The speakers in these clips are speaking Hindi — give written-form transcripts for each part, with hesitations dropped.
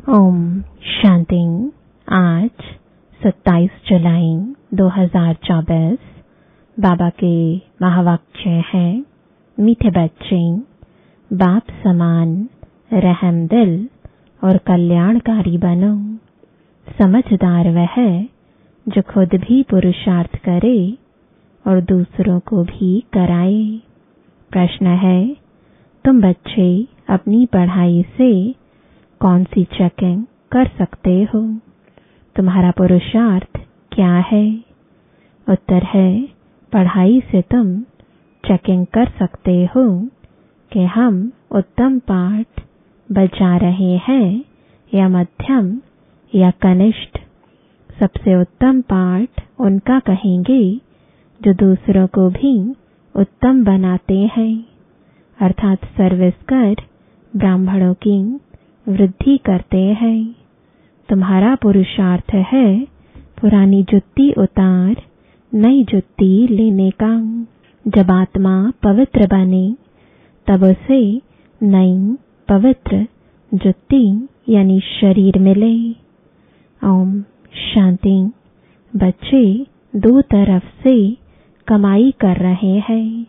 ओम शांति। आज 27 जुलाई 2024 बाबा के महावाक्य हैं, मीठे बच्चे, बाप समान रहम दिल और कल्याणकारी बनो। समझदार वह है जो खुद भी पुरुषार्थ करे और दूसरों को भी कराए। प्रश्न है, तुम बच्चे अपनी पढ़ाई से कौन सी चेकिंग कर सकते हो? तुम्हारा पुरुषार्थ क्या है? उत्तर है, पढ़ाई से तुम चेकिंग कर सकते हो कि हम उत्तम पाठ बजा रहे हैं या मध्यम या कनिष्ठ। सबसे उत्तम पाठ उनका कहेंगे जो दूसरों को भी उत्तम बनाते हैं, अर्थात सर्विस कर ब्राह्मणों की वृद्धि करते हैं। तुम्हारा पुरुषार्थ है पुरानी जुत्ती उतार नई जुत्ती लेने का। जब आत्मा पवित्र बने तब उसे नई पवित्र जुत्ती यानी शरीर मिले। ओम शांति। बच्चे दो तरफ से कमाई कर रहे हैं।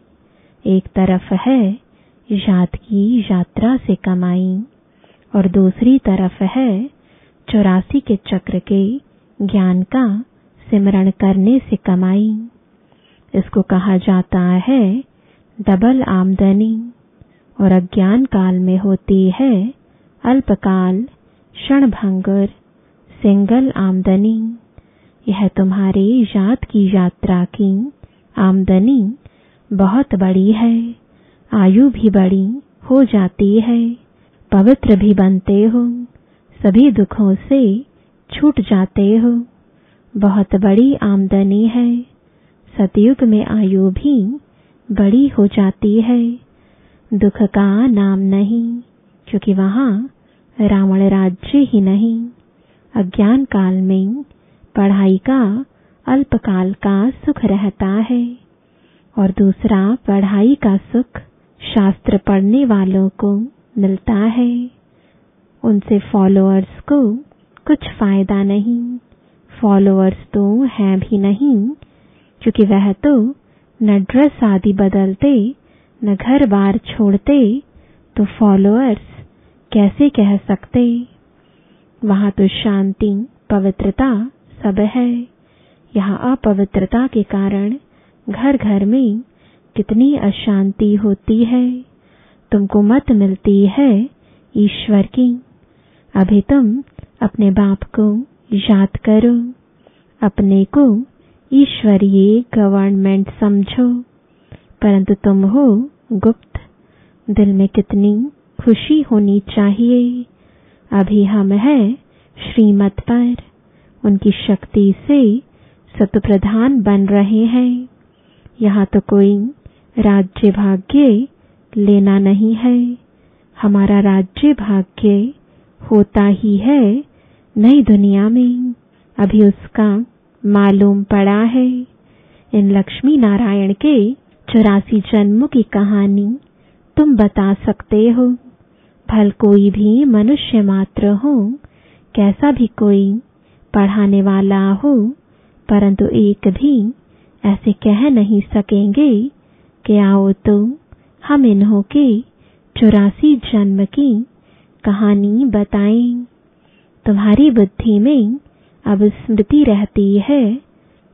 एक तरफ है याद की यात्रा से कमाई और दूसरी तरफ है 84 के चक्र के ज्ञान का सिमरण करने से कमाई। इसको कहा जाता है डबल आमदनी और अज्ञान काल में होती है अल्पकाल क्षणभंगुर सिंगल आमदनी। यह तुम्हारे याद की यात्रा की आमदनी बहुत बड़ी है। आयु भी बड़ी हो जाती है, पवित्र भी बनते हो, सभी दुखों से छूट जाते हो। बहुत बड़ी आमदनी है। सतयुग में आयु भी बड़ी हो जाती है। दुख का नाम नहीं, क्योंकि वहां रावण राज्य ही नहीं। अज्ञान काल में पढ़ाई का अल्पकाल का सुख रहता है और दूसरा पढ़ाई का सुख शास्त्र पढ़ने वालों को मिलता है। उनसे फॉलोअर्स को कुछ फायदा नहीं। फॉलोअर्स तो हैं भी नहीं, क्योंकि वह तो न ड्रेस आदि बदलते न घर बार छोड़ते, तो फॉलोअर्स कैसे कह सकते? वहां तो शांति पवित्रता सब है। यहाँ अपवित्रता के कारण घर घर में कितनी अशांति होती है। तुमको मत मिलती है ईश्वर की। अभी तुम अपने बाप को याद करो, अपने को ईश्वरीय गवर्नमेंट समझो, परंतु तुम हो गुप्त। दिल में कितनी खुशी होनी चाहिए। अभी हम हैं श्रीमत पर, उनकी शक्ति से सतप्रधान बन रहे हैं। यहाँ तो कोई राज्य भाग्य लेना नहीं है। हमारा राज्य भाग्य होता ही है नई दुनिया में। अभी उसका मालूम पड़ा है। इन लक्ष्मी नारायण के 84 जन्मों की कहानी तुम बता सकते हो। भल कोई भी मनुष्य मात्र हो, कैसा भी कोई पढ़ाने वाला हो, परंतु एक भी ऐसे कह नहीं सकेंगे कि आओ तो हम इन्हों के 84 जन्म की कहानी बताएं। तुम्हारी बुद्धि में अब स्मृति रहती है,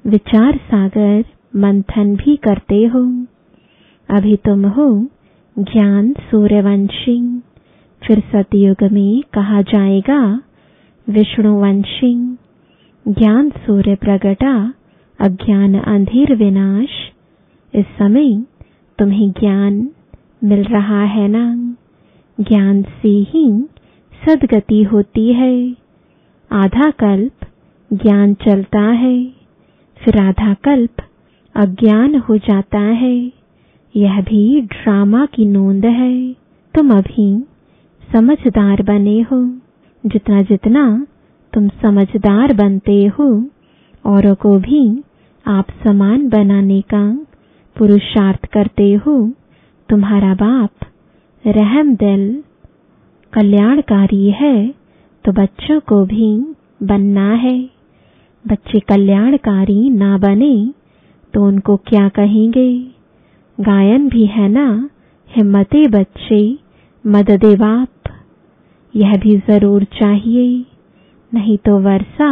विचार सागर मंथन भी करते हो। अभी तुम हो ज्ञान सूर्यवंशी, फिर सतयुग में कहा जाएगा विष्णुवंशी। ज्ञान सूर्य प्रगटा अज्ञान अंधेर विनाश। इस समय तुम्हें ज्ञान मिल रहा है ना? ज्ञान से ही सद्गति होती है। आधा कल्प ज्ञान चलता है, फिर आधा कल्प अज्ञान हो जाता है। यह भी ड्रामा की नोंद है। तुम अभी समझदार बने हो। जितना जितना तुम समझदार बनते हो, औरों को भी आप समान बनाने का पुरुषार्थ करते हो। तुम्हारा बाप रहम दिल कल्याणकारी है, तो बच्चों को भी बनना है। बच्चे कल्याणकारी ना बने तो उनको क्या कहेंगे। गायन भी है ना, हिम्मते बच्चे मद दे बाप। यह भी जरूर चाहिए, नहीं तो वर्षा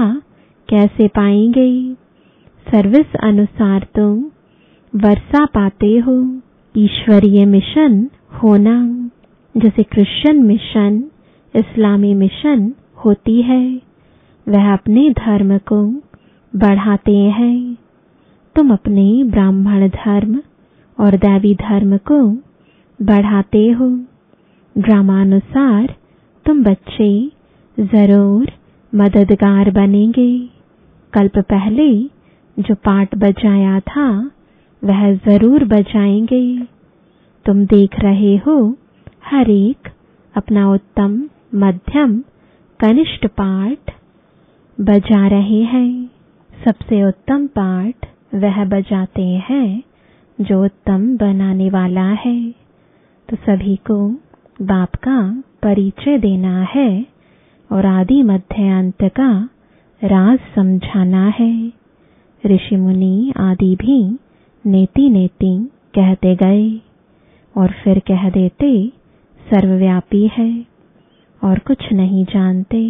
कैसे पाएंगे। सर्विस अनुसार तुम वर्षा पाते हो। ईश्वरीय मिशन होना, जैसे क्रिश्चियन मिशन, इस्लामी मिशन होती है, वह अपने धर्म को बढ़ाते हैं। तुम अपने ब्राह्मण धर्म और दैवी धर्म को बढ़ाते हो। ड्रामानुसार तुम बच्चे जरूर मददगार बनेंगे। कल्प पहले जो पाठ बजाया था वह जरूर बजाएंगे। तुम देख रहे हो हर एक अपना उत्तम, मध्यम, कनिष्ठ पाठ बजा रहे हैं। सबसे उत्तम पाठ वह बजाते हैं जो उत्तम बनाने वाला है। तो सभी को बाप का परिचय देना है और आदि मध्य अंत का राज समझाना है। ऋषि मुनि आदि भी नेति नेति कहते गए और फिर कह देते सर्वव्यापी है और कुछ नहीं जानते।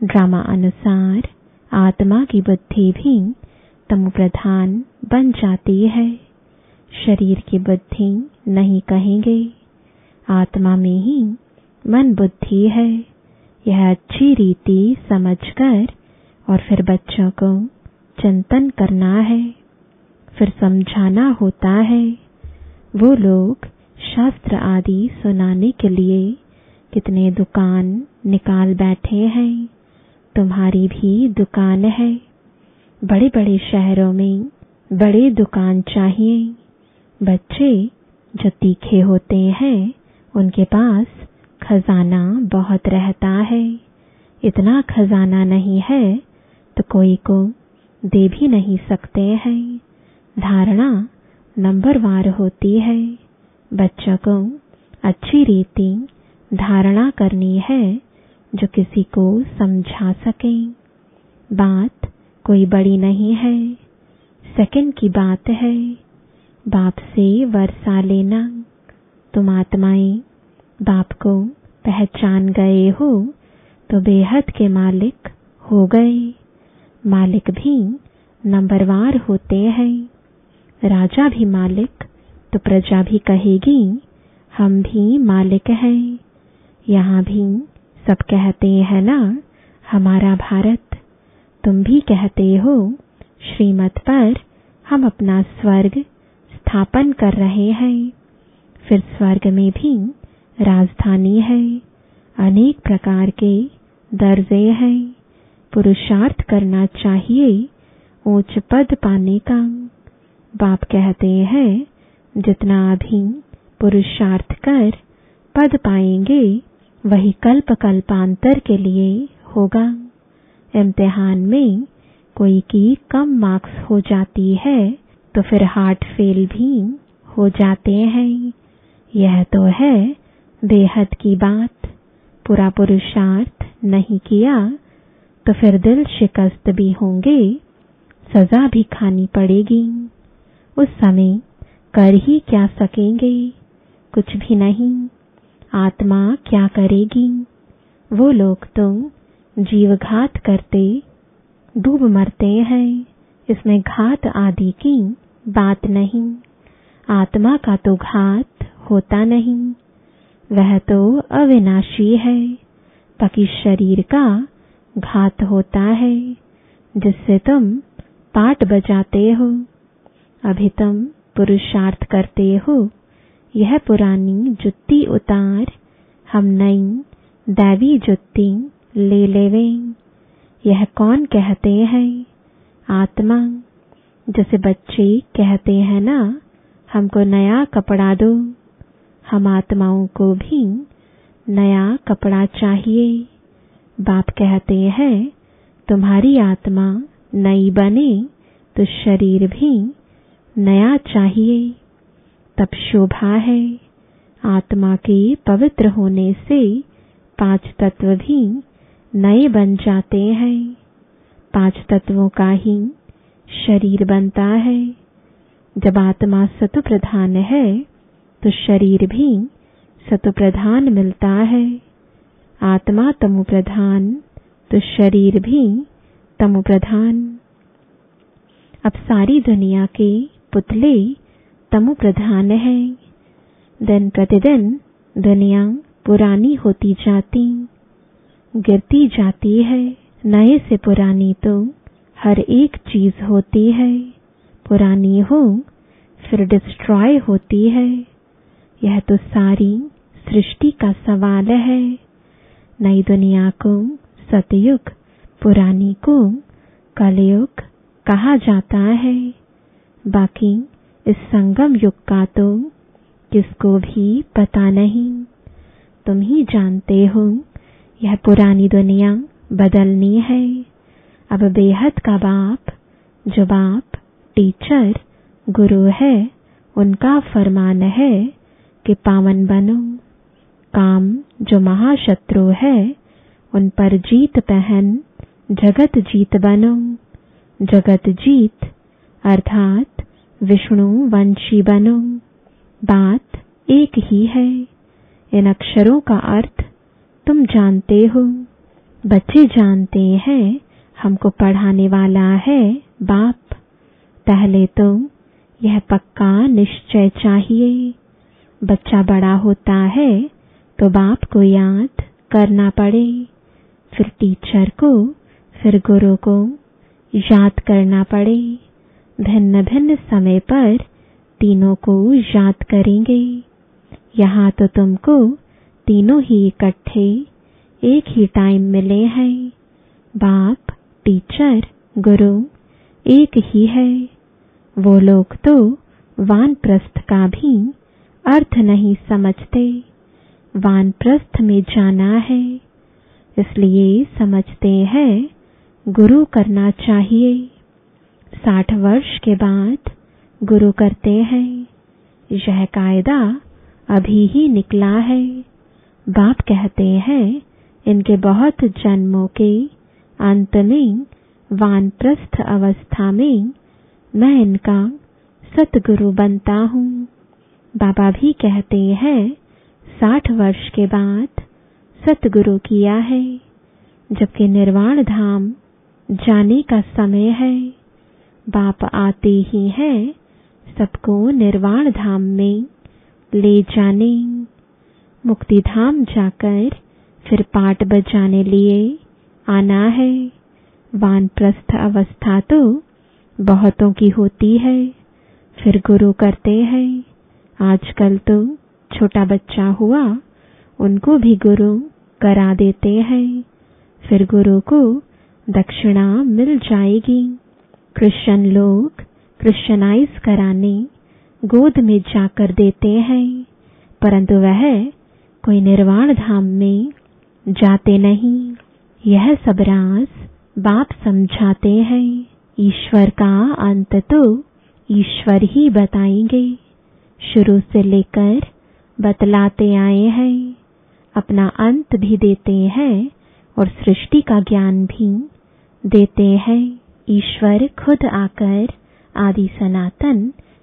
ड्रामा अनुसार आत्मा की बुद्धि भी तमो प्रधान बन जाती है। शरीर की बुद्धि नहीं कहेंगे, आत्मा में ही मन बुद्धि है। यह अच्छी रीति समझकर और फिर बच्चों को चिंतन करना है, फिर समझाना होता है। वो लोग शास्त्र आदि सुनाने के लिए कितने दुकान निकाल बैठे हैं। तुम्हारी भी दुकान है। बड़े बड़े शहरों में बड़े दुकान चाहिए। बच्चे जो तीखे होते हैं उनके पास खजाना बहुत रहता है। इतना खजाना नहीं है तो कोई को दे भी नहीं सकते हैं। धारणा नंबरवार होती है। बच्चों को अच्छी रीति धारणा करनी है जो किसी को समझा सके। बात कोई बड़ी नहीं है, सेकंड की बात है। बाप से वर्षा लेना। तुम आत्माएं बाप को पहचान गए हो तो बेहद के मालिक हो गए। मालिक भी नंबरवार होते हैं। राजा भी मालिक तो प्रजा भी कहेगी हम भी मालिक हैं। यहाँ भी सब कहते हैं ना हमारा भारत। तुम भी कहते हो श्रीमत पर हम अपना स्वर्ग स्थापन कर रहे हैं। फिर स्वर्ग में भी राजधानी है, अनेक प्रकार के दर्जे हैं। पुरुषार्थ करना चाहिए ऊंच पद पाने का। बाप कहते हैं जितना अभी पुरुषार्थ कर पद पाएंगे वही कल्प कल्पांतर के लिए होगा। इम्तिहान में कोई की कम मार्क्स हो जाती है तो फिर हार्ट फेल भी हो जाते हैं। यह तो है बेहद की बात। पूरा पुरुषार्थ नहीं किया तो फिर दिल शिकस्त भी होंगे, सजा भी खानी पड़ेगी। उस समय कर ही क्या सकेंगे, कुछ भी नहीं। आत्मा क्या करेगी। वो लोग तो जीवघात करते डूब मरते हैं। इसमें घात आदि की बात नहीं। आत्मा का तो घात होता नहीं, वह तो अविनाशी है। बाकी शरीर का घात होता है जिससे तुम पाठ बजाते हो। अभी तुम पुरुषार्थ करते हो। यह पुरानी जुत्ती उतार, हम नई दैवी जुत्ती ले लेवे। यह कौन कहते हैं? आत्मा। जैसे बच्चे कहते हैं ना हमको नया कपड़ा दो, हम आत्माओं को भी नया कपड़ा चाहिए। बाप कहते हैं तुम्हारी आत्मा नई बने तो शरीर भी नया चाहिए, तब शोभा है। आत्मा के पवित्र होने से 5 तत्व भी नए बन जाते हैं। 5 तत्वों का ही शरीर बनता है। जब आत्मा सत्व प्रधान है तो शरीर भी सत्व प्रधान मिलता है। आत्मा तमो प्रधान तो शरीर भी तमो प्रधान। अब सारी दुनिया के पुतले तमो प्रधान है। दिन प्रतिदिन दुनिया पुरानी होती जाती, गिरती जाती है। नए से पुरानी तो हर एक चीज होती है। पुरानी हो फिर डिस्ट्रॉय होती है। यह तो सारी सृष्टि का सवाल है। नई दुनिया को सतयुग, पुरानी को कलयुग कहा जाता है। बाकी इस संगम युग का तो किसको भी पता नहीं। तुम ही जानते हो यह पुरानी दुनिया बदलनी है। अब बेहद का बाप, जो बाप टीचर गुरु है, उनका फरमान है कि पावन बनो। काम जो महाशत्रु है उन पर जीत पहन जगत जीत बनो। जगत जीत अर्थात विष्णु वंशी बनो। बात एक ही है। इन अक्षरों का अर्थ तुम जानते हो। बच्चे जानते हैं हमको पढ़ाने वाला है बाप। पहले तो यह पक्का निश्चय चाहिए। बच्चा बड़ा होता है तो बाप को याद करना पड़े, फिर टीचर को, फिर गुरु को याद करना पड़े। भिन्न भिन्न समय पर तीनों को याद करेंगे। यहाँ तो तुमको तीनों ही इकट्ठे एक ही टाइम मिले हैं। बाप, टीचर, गुरु एक ही है। वो लोग तो वानप्रस्थ का भी अर्थ नहीं समझते। वानप्रस्थ में जाना है, इसलिए समझते हैं गुरु करना चाहिए। 60 वर्ष के बाद गुरु करते हैं। यह कायदा अभी ही निकला है। बाप कहते हैं इनके बहुत जन्मों के अंत में वानप्रस्थ अवस्था में मैं इनका सतगुरु बनता हूँ। बाबा भी कहते हैं 60 वर्ष के बाद सतगुरु किया है, जबकि निर्वाण धाम जाने का समय है। बाप आते ही हैं सबको निर्वाण धाम में ले जाने। मुक्ति धाम जाकर फिर पाट बजाने लिए आना है। वानप्रस्थ अवस्था तो बहुतों की होती है, फिर गुरु करते हैं। आजकल तो छोटा बच्चा हुआ उनको भी गुरु करा देते हैं, फिर गुरु को दक्षिणा मिल जाएगी। क्रिश्चियन लोग क्रिश्चियनाइज कराने गोद में जाकर देते हैं, परंतु वह कोई निर्वाण धाम में जाते नहीं। यह सब राज बाप समझाते हैं। ईश्वर का अंत तो ईश्वर ही बताएंगे। शुरू से लेकर बतलाते आए हैं। अपना अंत भी देते हैं और सृष्टि का ज्ञान भी देते हैं। ईश्वर खुद आकर आदि सनातन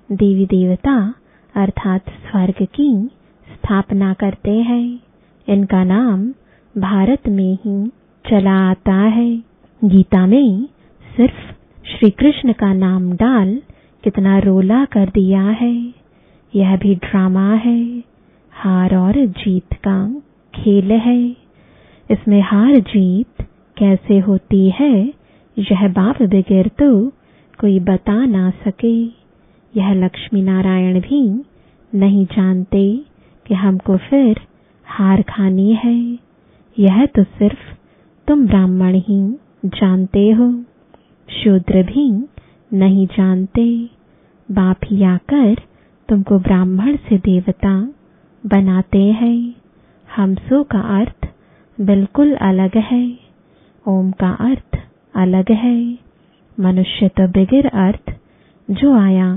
देवी देवता अर्थात स्वर्ग की स्थापना करते हैं। इनका नाम भारत में ही चला आता है। गीता में सिर्फ श्री कृष्ण का नाम डाल कितना रोला कर दिया है। यह भी ड्रामा है, हार और जीत का खेल है। इसमें हार जीत कैसे होती है यह बाप बगैर तो कोई बता ना सके। यह लक्ष्मी नारायण भी नहीं जानते कि हमको फिर हार खानी है। यह तो सिर्फ तुम ब्राह्मण ही जानते हो, शूद्र भी नहीं जानते। बाप ही आकर तुमको ब्राह्मण से देवता बनाते हैं। हमसो का अर्थ बिल्कुल अलग है, ओम का अर्थ अलग है। मनुष्य तो बगैर अर्थ जो आया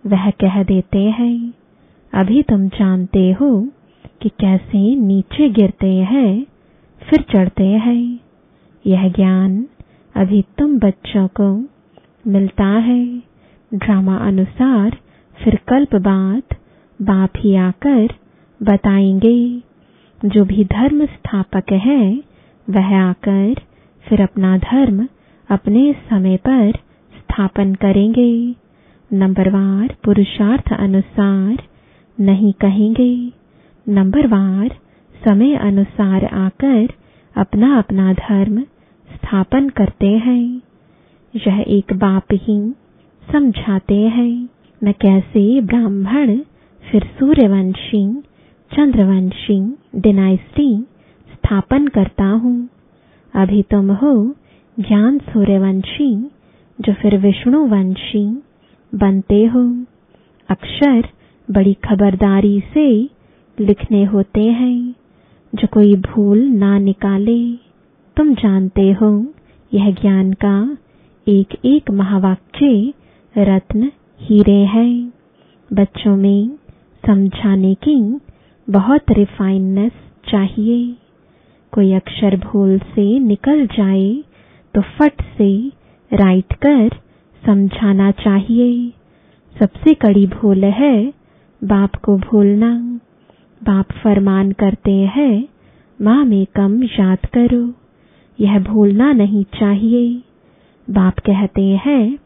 वह कह देते हैं। अभी तुम जानते हो कि कैसे नीचे गिरते हैं फिर चढ़ते हैं। यह ज्ञान अभी तुम बच्चों को मिलता है। ड्रामा अनुसार फिर कल्प बाद बाप ही आकर बताएंगे। जो भी धर्म स्थापक है वह आकर फिर अपना धर्म अपने समय पर स्थापन करेंगे। नंबरवार पुरुषार्थ अनुसार नहीं कहेंगे, नंबरवार समय अनुसार आकर अपना अपना धर्म स्थापन करते हैं। यह एक बाप ही समझाते हैं मैं कैसे ब्राह्मण फिर सूर्यवंशी चंद्रवंशी डिनाइस्टी स्थापन करता हूँ। अभी तुम हो ज्ञान सूर्यवंशी जो फिर विष्णुवंशी बनते हो। अक्षर बड़ी खबरदारी से लिखने होते हैं जो कोई भूल ना निकाले। तुम जानते हो यह ज्ञान का एक एक महावाक्य रत्न हीरे हैं। बच्चों में समझाने की बहुत रिफाइननेस चाहिए। कोई अक्षर भूल से निकल जाए तो फट से राइट कर समझाना चाहिए। सबसे कड़ी भूल है बाप को भूलना। बाप फरमान करते हैं माँ में कम याद करो, यह भूलना नहीं चाहिए। बाप कहते हैं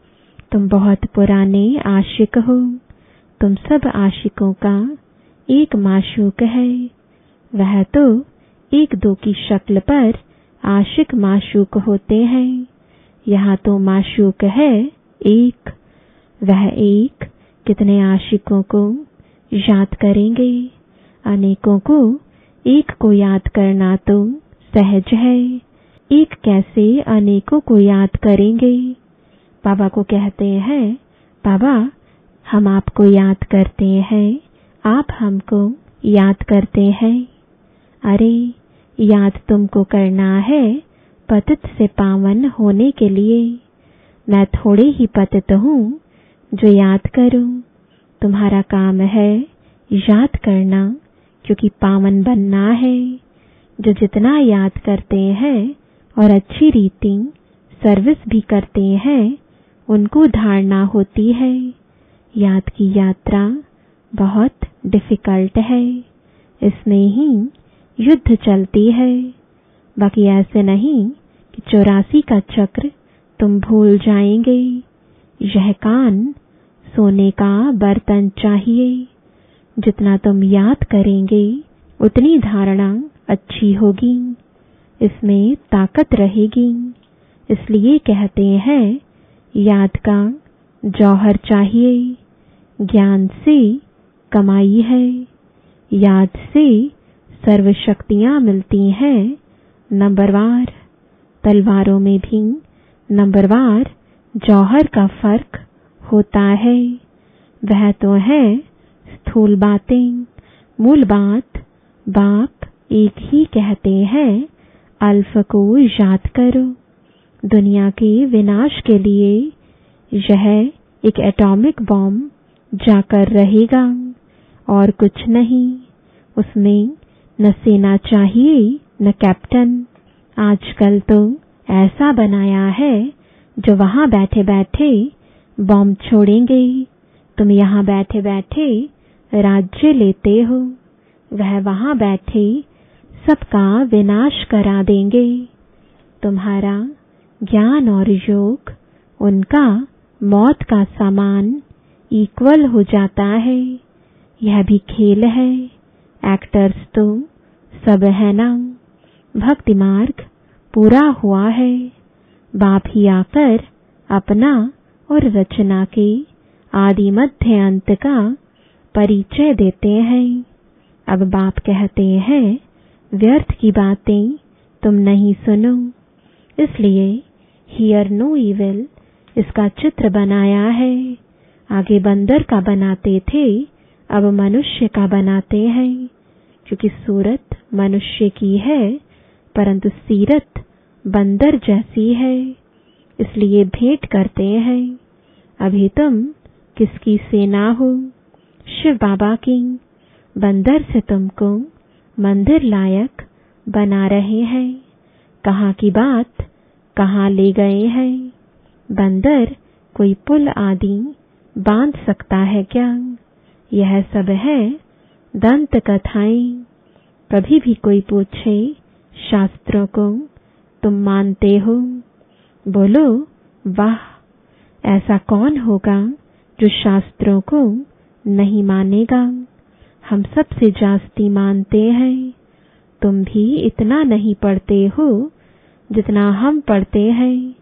तुम बहुत पुराने आशिक हो। तुम सब आशिकों का एक माशूक है। वह तो एक दो की शक्ल पर आशिक माशूक होते हैं। यहाँ तो माशूक है एक। वह एक कितने आशिकों को याद करेंगे। अनेकों को एक को याद करना तो सहज है। एक कैसे अनेकों को याद करेंगे। बाबा को कहते हैं बाबा हम आपको याद करते हैं, आप हमको याद करते हैं। अरे याद तुमको करना है पतित से पावन होने के लिए। मैं थोड़े ही पतित हूँ जो याद करूं। तुम्हारा काम है याद करना क्योंकि पावन बनना है। जो जितना याद करते हैं और अच्छी रीति सर्विस भी करते हैं उनको धारणा होती है। याद की यात्रा बहुत डिफिकल्ट है। इसमें ही युद्ध चलती है। बाकी ऐसे नहीं कि 84 का चक्र तुम भूल जाएंगे। यह कान सोने का बर्तन चाहिए। जितना तुम याद करेंगे उतनी धारणा अच्छी होगी, इसमें ताकत रहेगी। इसलिए कहते हैं याद का जौहर चाहिए। ज्ञान से कमाई है। याद से सर्व शक्तियां मिलती हैं। नंबरवार तलवारों में भी नंबरवार जौहर का फर्क होता है। वह तो है स्थूल बातें। मूल बात बाप एक ही कहते हैं अल्फ को याद करो। दुनिया के विनाश के लिए यह एक एटॉमिक बॉम्ब जाकर रहेगा और कुछ नहीं। उसमें न सेना चाहिए न कैप्टन। आजकल तो ऐसा बनाया है जो वहां बैठे बैठे बॉम्ब छोड़ेंगे। तुम यहाँ बैठे बैठे राज्य लेते हो, वह वहां बैठे सबका विनाश करा देंगे। तुम्हारा ज्ञान और योग उनका मौत का सामान इक्वल हो जाता है। यह भी खेल है। एक्टर्स तो सब है ना। भक्ति मार्ग पूरा हुआ है। बाप ही आकर अपना और रचना के आदि मध्य अंत का परिचय देते हैं। अब बाप कहते हैं व्यर्थ की बातें तुम नहीं सुनो। इसलिए हियर नो इविल इसका चित्र बनाया है। आगे बंदर का बनाते थे, अब मनुष्य का बनाते हैं। क्योंकि सूरत मनुष्य की है परंतु सीरत बंदर जैसी है, इसलिए भेंट करते हैं। अभी तुम किसकी सेना हो? शिव बाबा की। बंदर से तुमको मंदिर लायक बना रहे हैं। कहाँ की बात कहाँ ले गए हैं? बंदर कोई पुल आदि बांध सकता है क्या? यह सब है दंत कथाएं। कभी भी कोई पूछे शास्त्रों को तुम मानते हो? बोलो वाह, ऐसा कौन होगा जो शास्त्रों को नहीं मानेगा? हम सबसे जास्ती मानते हैं। तुम भी इतना नहीं पढ़ते हो जितना हम पढ़ते हैं।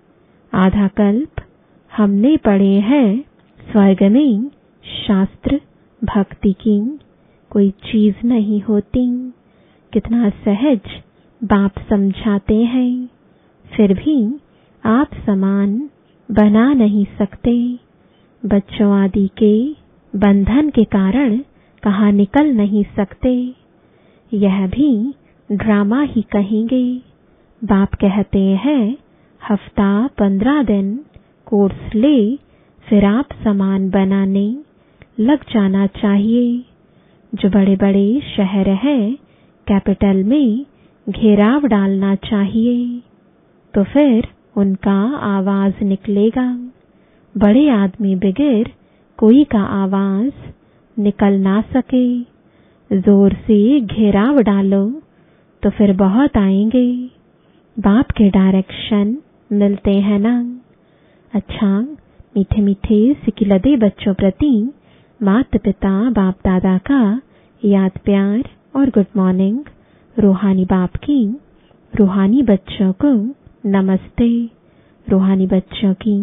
आधा कल्प हमने पढ़े हैं स्वर्ग में शास्त्र भक्ति की कोई चीज नहीं होती। कितना सहज बाप समझाते हैं, फिर भी आप समान बना नहीं सकते। बच्चों आदि के बंधन के कारण कहाँ निकल नहीं सकते। यह भी ड्रामा ही कहेंगे। बाप कहते हैं हफ्ता 15 दिन कोर्स ले, फिर आप समान बनाने लग जाना चाहिए। जो बड़े बड़े शहर हैं कैपिटल में घेराव डालना चाहिए, तो फिर उनका आवाज निकलेगा। बड़े आदमी बगैर कोई का आवाज निकल ना सके। जोर से घेराव डालो तो फिर बहुत आएंगे। बाप के डायरेक्शन मिलते हैं ना। अच्छा, मीठे मीठे सिकिलदे बच्चों प्रति माता पिता बाप दादा का याद प्यार और गुड मॉर्निंग। रूहानी बाप की रूहानी बच्चों को नमस्ते। रूहानी बच्चों की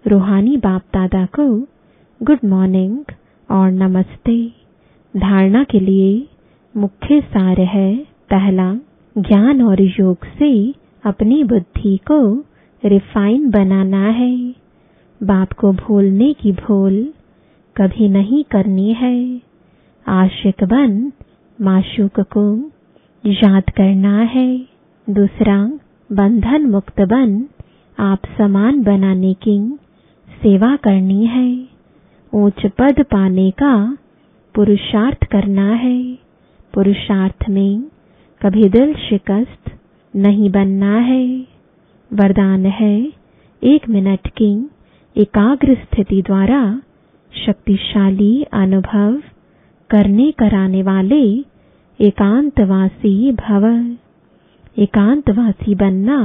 रूहानी बाप दादा को गुड मॉर्निंग और नमस्ते। धारणा के लिए मुख्य सार है, पहला, ज्ञान और योग से अपनी बुद्धि को रिफाइन बनाना है। बाप को भूलने की भूल कभी नहीं करनी है। आशिक बन माशूक को याद करना है। दूसरा, बंधन मुक्त बन आप समान बनाने की सेवा करनी है। ऊंच पद पाने का पुरुषार्थ करना है। पुरुषार्थ में कभी दिल शिकस्त नहीं बनना है। वरदान है 1 मिनट की एकाग्र स्थिति द्वारा शक्तिशाली अनुभव करने कराने वाले एकांतवासी भव। एकांतवासी बनना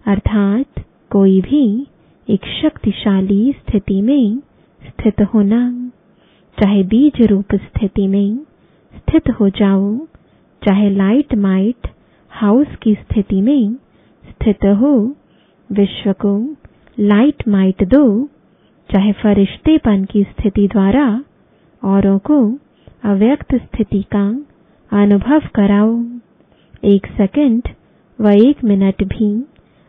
अर्थात कोई भी एक शक्तिशाली स्थिति में स्थित होना। चाहे बीज रूप स्थिति में स्थित हो जाओ, चाहे लाइट माइट हाउस की स्थिति में स्थित हो, विश्व को लाइट माइट दो। चाहे फरिश्तेपन की स्थिति द्वारा औरों को अव्यक्त स्थिति का अनुभव कराओ। 1 सेकंड व 1 मिनट भी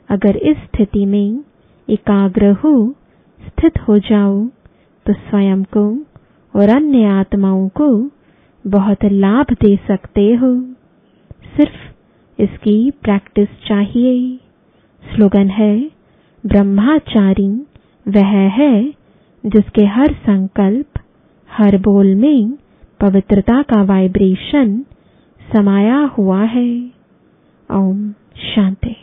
अगर इस स्थिति में एकाग्र हो स्थित हो जाओ तो स्वयं को और अन्य आत्माओं को बहुत लाभ दे सकते हो। सिर्फ इसकी प्रैक्टिस चाहिए। स्लोगन है, ब्रह्मचारी वह है जिसके हर संकल्प, हर बोल में पवित्रता का वाइब्रेशन समाया हुआ है। ओम शांति।